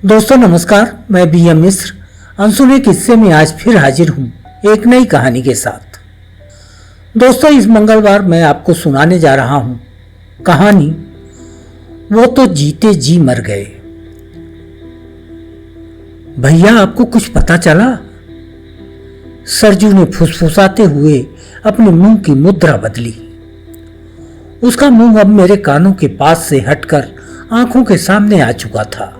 दोस्तों नमस्कार, मैं बीएम मिश्र अनसुने किस्से में आज फिर हाजिर हूँ एक नई कहानी के साथ। दोस्तों इस मंगलवार मैं आपको सुनाने जा रहा हूँ कहानी वो तो जीते जी मर गए। भैया आपको कुछ पता चला? सरजू ने फुसफुसाते हुए अपने मुंह की मुद्रा बदली। उसका मुंह अब मेरे कानों के पास से हटकर आंखों के सामने आ चुका था।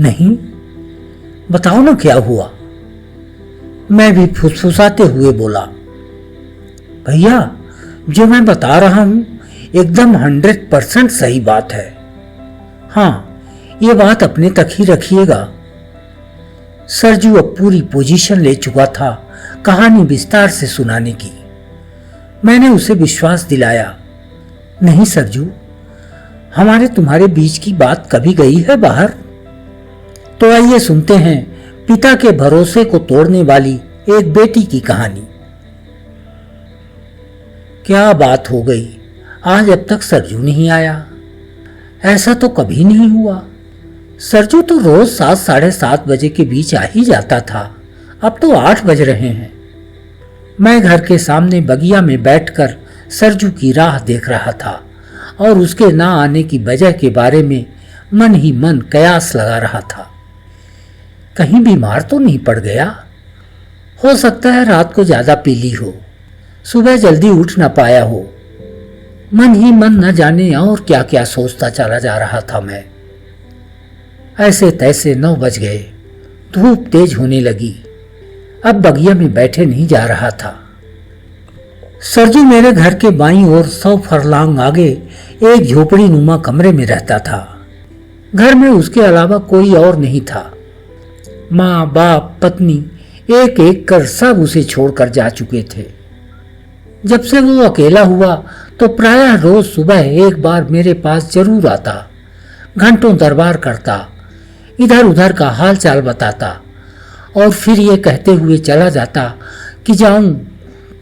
नहीं, बताओ ना क्या हुआ? मैं भी फुसफुसाते हुए बोला। भैया जो मैं बता रहा हूं एकदम 100% सही बात है। हाँ, ये बात अपने तक ही रखिएगा। सरजू अब पूरी पोजीशन ले चुका था कहानी विस्तार से सुनाने की। मैंने उसे विश्वास दिलाया। नहीं सरजू, हमारे तुम्हारे बीच की बात कभी गई है बाहर? तो आइए सुनते हैं पिता के भरोसे को तोड़ने वाली एक बेटी की कहानी। क्या बात हो गई, आज अब तक सरजू नहीं आया? ऐसा तो कभी नहीं हुआ। सरजू तो रोज 7 साढ़े 7 बजे के बीच आ ही जाता था। अब तो 8 बज रहे हैं। मैं घर के सामने बगिया में बैठकर सरजू की राह देख रहा था और उसके ना आने की वजह के बारे में मन ही मन कयास लगा रहा था। कहीं बीमार तो नहीं पड़ गया? हो सकता है रात को ज्यादा पी ली हो, सुबह जल्दी उठ ना पाया हो। मन ही मन न जाने और क्या क्या सोचता चला जा रहा था मैं। ऐसे तैसे 9 बज गए। धूप तेज होने लगी। अब बगिया में बैठे नहीं जा रहा था। सरजू मेरे घर के बाईं ओर 100 फरलांग आगे एक झोपड़ी नुमा कमरे में रहता था। घर में उसके अलावा कोई और नहीं था। माँ बाप पत्नी एक एक कर सब उसे छोड़कर जा चुके थे। जब से वो अकेला हुआ तो प्रायः रोज सुबह एक बार मेरे पास जरूर आता, घंटों दरबार करता, इधर उधर का हाल चाल बताता और फिर ये कहते हुए चला जाता कि जाऊं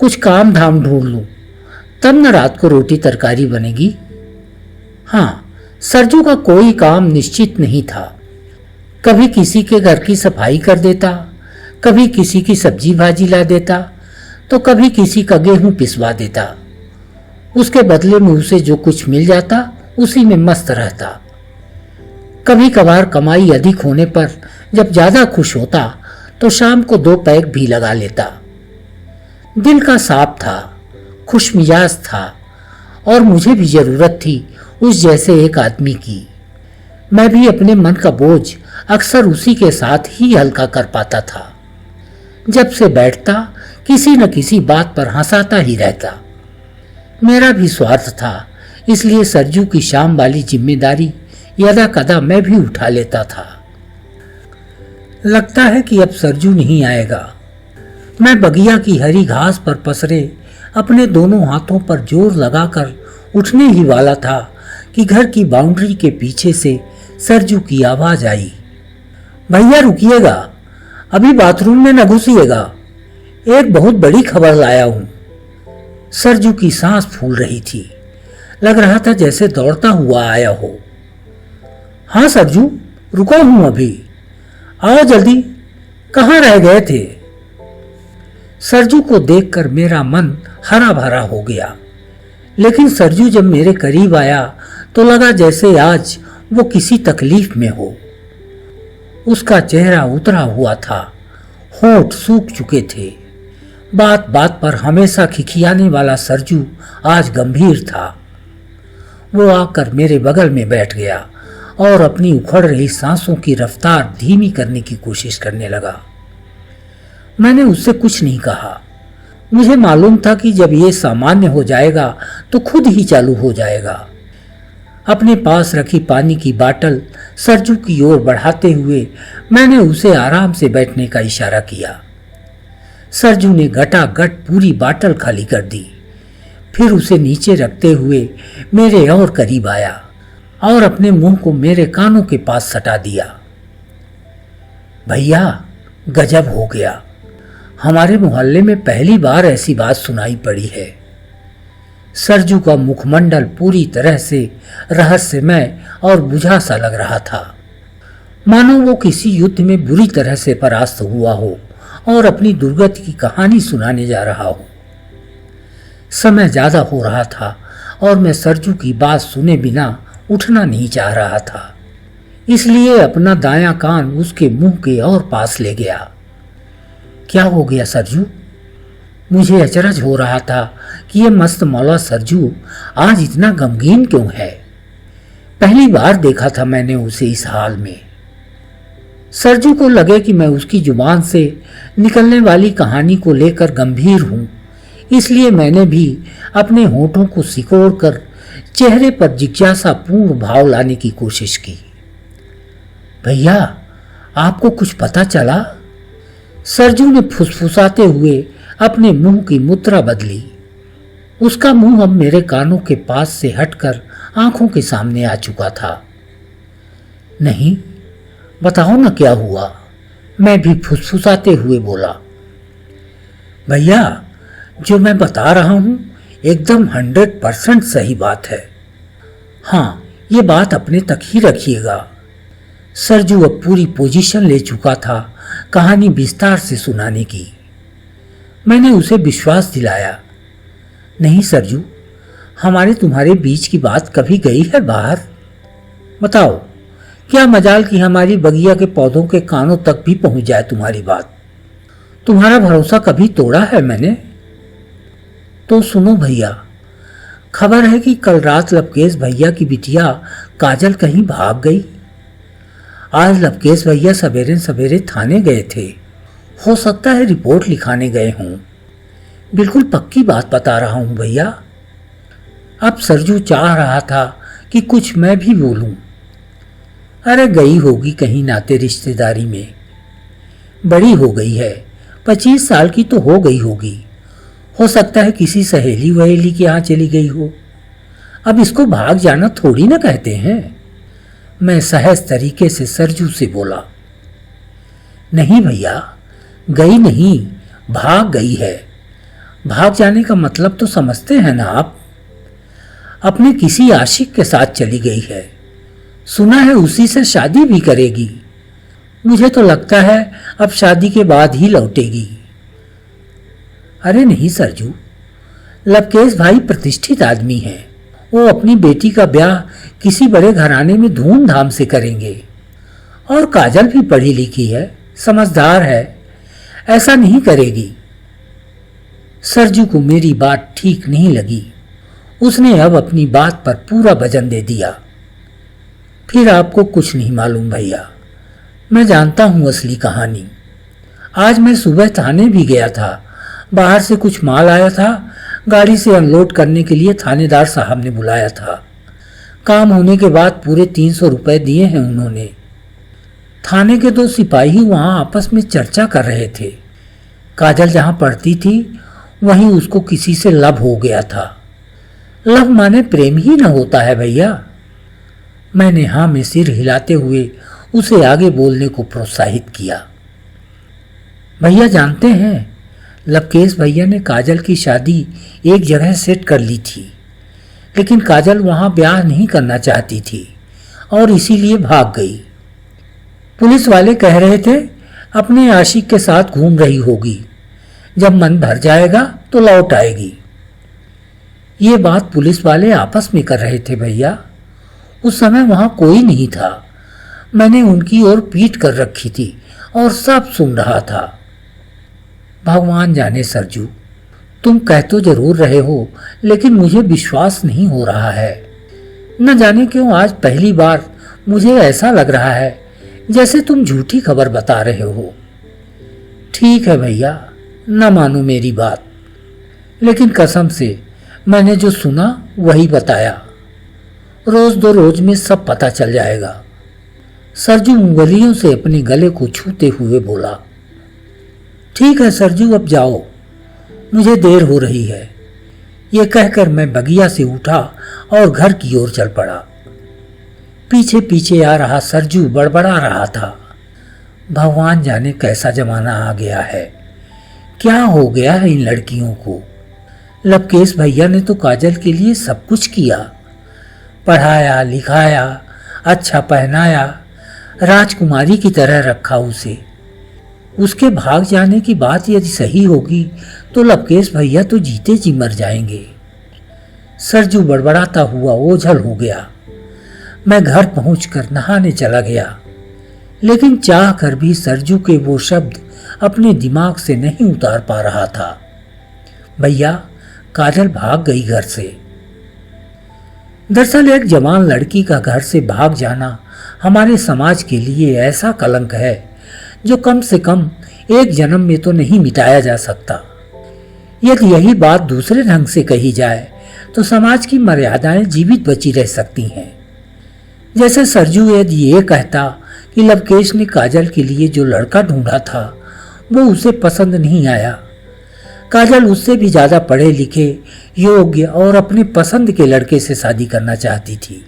कुछ काम धाम ढूंढ लूं, तब न रात को रोटी तरकारी बनेगी। हाँ, सरजू का कोई काम निश्चित नहीं था। कभी किसी के घर की सफाई कर देता, कभी किसी की सब्जी भाजी ला देता, तो कभी किसी का गेहूं पिसवा देता। उसके बदले में उसे जो कुछ मिल जाता उसी में मस्त रहता। कभी कभार कमाई अधिक होने पर जब ज्यादा खुश होता तो शाम को 2 पैग भी लगा लेता। दिल का साफ था, खुश मिजाज था और मुझे भी जरूरत थी उस जैसे एक आदमी की। मैं भी अपने मन का बोझ अक्सर उसी के साथ ही हल्का कर पाता था। जब से बैठता किसी न किसी बात पर हंसाता ही रहता। मेरा भी स्वार्थ था, इसलिए सरजू की शाम वाली जिम्मेदारी यदा कदा मैं भी उठा लेता था। लगता है कि अब सरजू नहीं आएगा। मैं बगिया की हरी घास पर पसरे अपने दोनों हाथों पर जोर लगाकर उठने ही वाला था कि घर की बाउंड्री के पीछे से सरजू की आवाज आई। भैया रुकिएगा, अभी बाथरूम में न घुसिएगा, एक बहुत बड़ी खबर लाया हूं। सरजू की सांस फूल रही थी। लग रहा था जैसे दौड़ता हुआ आया हो। हाँ सरजू, रुका हूं अभी, आओ जल्दी, कहाँ रह गए थे? सरजू को देखकर मेरा मन हरा भरा हो गया। लेकिन सरजू जब मेरे करीब आया तो लगा जैसे आज वो किसी तकलीफ में हो। उसका चेहरा उतरा हुआ था, होंठ सूख चुके थे। बात बात पर हमेशा खिखियाने वाला सरजू आज गंभीर था। वो आकर मेरे बगल में बैठ गया और अपनी उखड़ रही सांसों की रफ्तार धीमी करने की कोशिश करने लगा। मैंने उससे कुछ नहीं कहा। मुझे मालूम था कि जब ये सामान्य हो जाएगा तो खुद ही चालू हो जाएगा। अपने पास रखी पानी की बाटल सरजू की ओर बढ़ाते हुए मैंने उसे आराम से बैठने का इशारा किया। सरजू ने गटागट पूरी बाटल खाली कर दी। फिर उसे नीचे रखते हुए मेरे और करीब आया और अपने मुंह को मेरे कानों के पास सटा दिया। भैया गजब हो गया, हमारे मोहल्ले में पहली बार ऐसी बात सुनाई पड़ी है। सरजू का मुखमंडल पूरी तरह से रहस्यमय और बुझा सा लग रहा था। मानो वो किसी युद्ध में बुरी तरह से परास्त हुआ हो और अपनी दुर्गति की कहानी सुनाने जा रहा हो। समय ज्यादा हो रहा था और मैं सरजू की बात सुने बिना उठना नहीं चाह रहा था, इसलिए अपना दायां कान उसके मुंह के और पास ले गया। क्या हो गया सरजू? मुझे अचरज हो रहा था कि ये मस्त मौला सरजू आज इतना गमगीन क्यों है। पहली बार देखा था मैंने उसे इस हाल में। सरजू को लगे कि मैं उसकी जुबान से निकलने वाली कहानी को लेकर गंभीर हूं, इसलिए मैंने भी अपने होठों को सिकोड़कर चेहरे पर जिज्ञासापूर्ण भाव लाने की कोशिश की। भैया, आपको कुछ पता चला? सरजू ने फुसफुसाते हुए अपने मुंह की मुद्रा बदली। उसका मुंह अब मेरे कानों के पास से हटकर आंखों के सामने आ चुका था। नहीं, बताओ ना क्या हुआ? मैं भी फुसफुसाते हुए बोला। भैया, जो मैं बता रहा हूं एकदम 100% सही बात है। हाँ, ये बात अपने तक ही रखिएगा। सरजू अब पूरी पोजीशन ले चुका था कहानी विस्तार से सुनाने की। मैंने उसे विश्वास दिलाया। नहीं सरजू, हमारे तुम्हारे बीच की बात कभी गई है बाहर? बताओ, क्या मजाल कि हमारी बगिया के पौधों के कानों तक भी पहुंच जाए तुम्हारी बात? तुम्हारा भरोसा कभी तोड़ा है मैंने? तो सुनो भैया, खबर है कि कल रात लवकेश भैया की बिटिया काजल कहीं भाग गई। आज लवकेश भैया सवेरे सवेरे थाने गए थे। हो सकता है रिपोर्ट लिखाने गए हों। बिल्कुल पक्की बात बता रहा हूं भैया। अब सरजू चाह रहा था कि कुछ मैं भी बोलूं। अरे गई होगी कहीं नाते रिश्तेदारी में। बड़ी हो गई है, 25 साल की तो हो गई होगी। हो सकता है किसी सहेली वहेली के यहाँ चली गई हो। अब इसको भाग जाना थोड़ी ना कहते हैं। मैं सहज तरीके से सरजू से बोला। नहीं भैया, गई नहीं, भाग गई है। भाग जाने का मतलब तो समझते हैं ना आप? अपने किसी आशिक के साथ चली गई है। सुना है उसी से शादी भी करेगी। मुझे तो लगता है अब शादी के बाद ही लौटेगी। अरे नहीं सरजू, लवकेश भाई प्रतिष्ठित आदमी हैं। वो अपनी बेटी का ब्याह किसी बड़े घराने में धूमधाम से करेंगे। और काजल भी पढ़ी लिखी है, समझदार है, ऐसा नहीं करेगी। सरजू को मेरी बात ठीक नहीं लगी। उसने अब अपनी बात पर पूरा वजन दे दिया। फिर आपको कुछ नहीं मालूम भैया, मैं जानता हूं असली कहानी। आज मैं सुबह थाने भी गया था। बाहर से कुछ माल आया था, गाड़ी से अनलोड करने के लिए थानेदार साहब ने बुलाया था। काम होने के बाद पूरे 300 रुपए दिए हैं उन्होंने। थाने के 2 सिपाही वहां आपस में चर्चा कर रहे थे। काजल जहां पढ़ती थी वहीं उसको किसी से लव हो गया था। लव माने प्रेम ही न होता है भैया। मैंने हाँ में सिर हिलाते हुए उसे आगे बोलने को प्रोत्साहित किया। भैया जानते हैं, लवकेश भैया ने काजल की शादी एक जगह सेट कर ली थी, लेकिन काजल वहां ब्याह नहीं करना चाहती थी और इसीलिए भाग गई। पुलिस वाले कह रहे थे अपने आशिक के साथ घूम रही होगी, जब मन भर जाएगा तो लौट आएगी। ये बात पुलिस वाले आपस में कर रहे थे भैया। उस समय वहां कोई नहीं था। मैंने उनकी ओर पीठ कर रखी थी और सब सुन रहा था। भगवान जाने सरजू, तुम कह तो जरूर रहे हो, लेकिन मुझे विश्वास नहीं हो रहा है। न जाने क्यों आज पहली बार मुझे ऐसा लग रहा है जैसे तुम झूठी खबर बता रहे हो। ठीक है भैया, न मानो मेरी बात, लेकिन कसम से मैंने जो सुना वही बताया। रोज 2 रोज में सब पता चल जाएगा। सरजू उंगलियों से अपने गले को छूते हुए बोला। ठीक है सरजू, अब जाओ, मुझे देर हो रही है। ये कहकर मैं बगिया से उठा और घर की ओर चल पड़ा। पीछे पीछे आ रहा सरजू बड़बड़ा रहा था। भगवान जाने कैसा जमाना आ गया है। क्या हो गया है इन लड़कियों को? लवकेश भैया ने तो काजल के लिए सब कुछ किया, पढ़ाया लिखाया, अच्छा पहनाया, राजकुमारी की तरह रखा उसे। उसके भाग जाने की बात यदि सही होगी तो लवकेश भैया तो जीते जी मर जाएंगे। सरजू बड़बड़ाता हुआ ओझल हो गया। मैं घर पहुंचकर नहाने चला गया, लेकिन चाह कर भी सरजू के वो शब्द अपने दिमाग से नहीं उतार पा रहा था। भैया, काजल भाग गई घर से। दरअसल एक जवान लड़की का घर से भाग जाना हमारे समाज के लिए ऐसा कलंक है जो कम से कम एक जन्म में तो नहीं मिटाया जा सकता। यदि यही बात दूसरे ढंग से कही जाए तो समाज की मर्यादाएं जीवित बची रह सकती हैं। जैसे सरजू यदि ये कहता कि लवकेश ने काजल के लिए जो लड़का ढूंढा था वो उसे पसंद नहीं आया, काजल उससे भी ज्यादा पढ़े लिखे, योग्य और अपने पसंद के लड़के से शादी करना चाहती थी।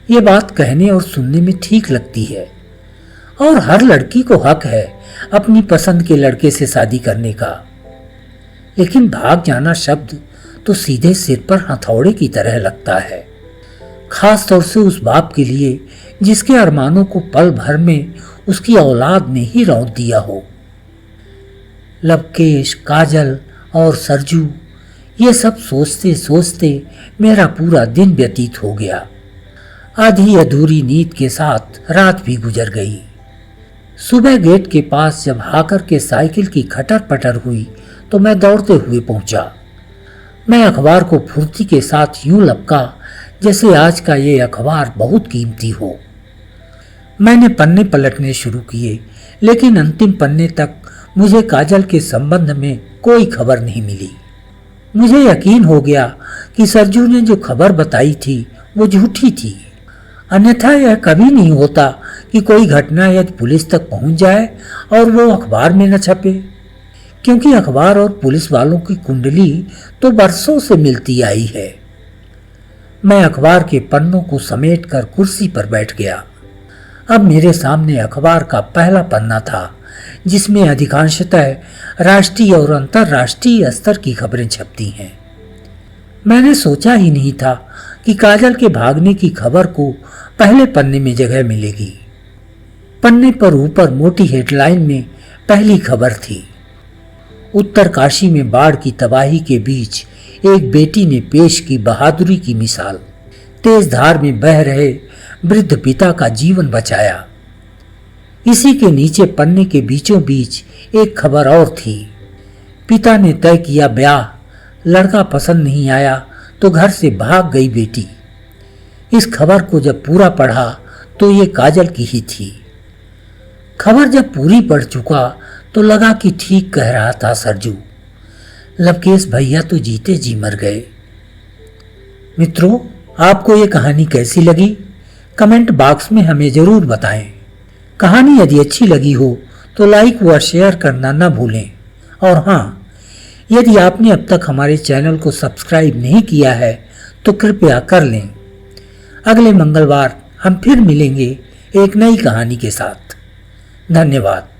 ये बात कहने और सुनने में ठीक लगती है और हर लड़की को हक है अपनी पसंद के लड़के से शादी करने का, लेकिन भाग जाना शब्द तो सीधे सिर पर हथौड़े की तरह लगता है, खास तौर से उस बाप के लिए जिसके अरमानों को पल भर में उसकी औलाद ने ही रौंद दिया हो। लवकेश, काजल और सरजू, ये सब सोचते सोचते मेरा पूरा दिन व्यतीत हो गया। आधी अधूरी नींद के साथ रात भी गुजर गई। सुबह गेट के पास जब हाकर के साइकिल की खटर पटर हुई तो मैं दौड़ते हुए पहुंचा। मैं अखबार को फुर्ती के साथ यूं लपका जैसे आज का ये अखबार बहुत कीमती हो। मैंने पन्ने पलटने शुरू किए, लेकिन अंतिम पन्ने तक मुझे काजल के संबंध में कोई खबर नहीं मिली। मुझे यकीन हो गया कि सरजू ने जो खबर बताई थी वो झूठी थी, अन्यथा यह कभी नहीं होता कि कोई घटना यदि पुलिस तक पहुंच जाए और वो अखबार में न छपे, क्योंकि अखबार और पुलिस वालों की कुंडली तो बरसों से मिलती आई है। मैं अखबार के पन्नों को समेटकर कुर्सी पर बैठ गया। अब मेरे सामने अखबार का पहला पन्ना था, जिसमें अधिकांशतः राष्ट्रीय और अंतर्राष्ट्रीय स्तर की खबरें छपती हैं। मैंने सोचा ही नहीं था कि काजल के भागने की खबर को पहले पन्ने में जगह मिलेगी। पन्ने पर ऊपर मोटी हेडलाइन में पहली खबर थी, उत्तरकाशी में बाढ़ की तबाही के बीच एक बेटी ने पेश की बहादुरी की मिसाल, तेज धार में बह रहे वृद्ध पिता का जीवन बचाया। इसी के नीचे पन्ने के बीचों बीच एक खबर और थी, पिता ने तय किया ब्याह, लड़का पसंद नहीं आया तो घर से भाग गई बेटी। इस खबर को जब पूरा पढ़ा तो ये काजल की ही थी। खबर जब पूरी पढ़ चुका तो लगा कि ठीक कह रहा था सरजू, लवकेश भैया तो जीते जी मर गए। मित्रों, आपको ये कहानी कैसी लगी कमेंट बॉक्स में हमें जरूर बताएं। कहानी यदि अच्छी लगी हो तो लाइक व शेयर करना न भूलें। और हाँ, यदि आपने अब तक हमारे चैनल को सब्सक्राइब नहीं किया है तो कृपया कर लें। अगले मंगलवार हम फिर मिलेंगे एक नई कहानी के साथ। धन्यवाद।